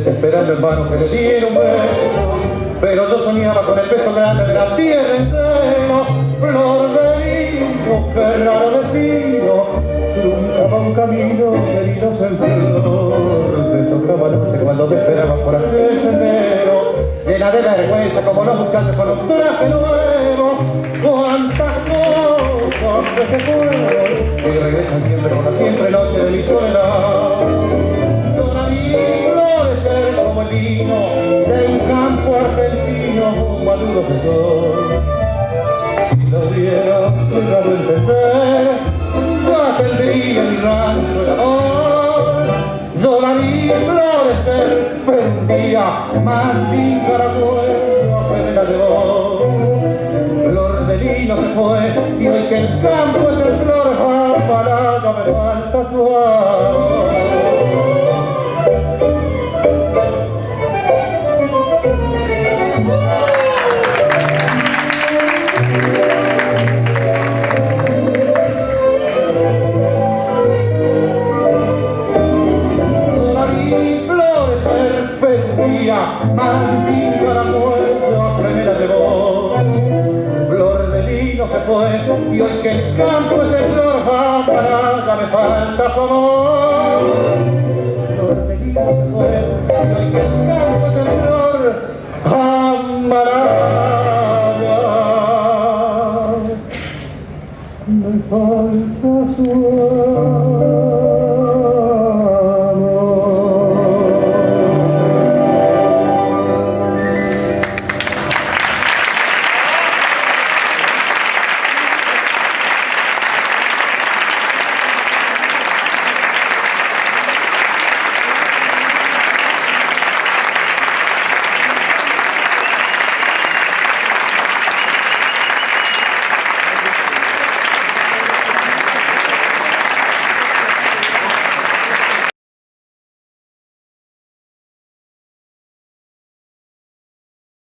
desesperando en vano que le diera un beso, pero yo soñaba con el peso grande de la tierra en seno. Flor de lindo, qué raro destino, truncaba un camino queridos en flor. Me tocaba noche cuando te esperaba por aquel sendero, llena de vergüenza como los muchachos con un traje nuevo. Cuántas cosas que se fueron y regresan siempre con la siempre noche de mi soledad. Florecer como el vino de un campo argentino maduro que soy. Si lo hubiera llegado a entender, yo tendría mi rancho de amor. Yo la vi florecer, pero un día maldita la cueva que me la llevó. Flor de lino se fue y hoy que el campo es el flor, parada me falta su amor. Maldita la muerte que me la llevó. Flor de lino se fue y hoy que el campo es el flor, parada me falta su amor. Flor de lino se fue y hoy que el campo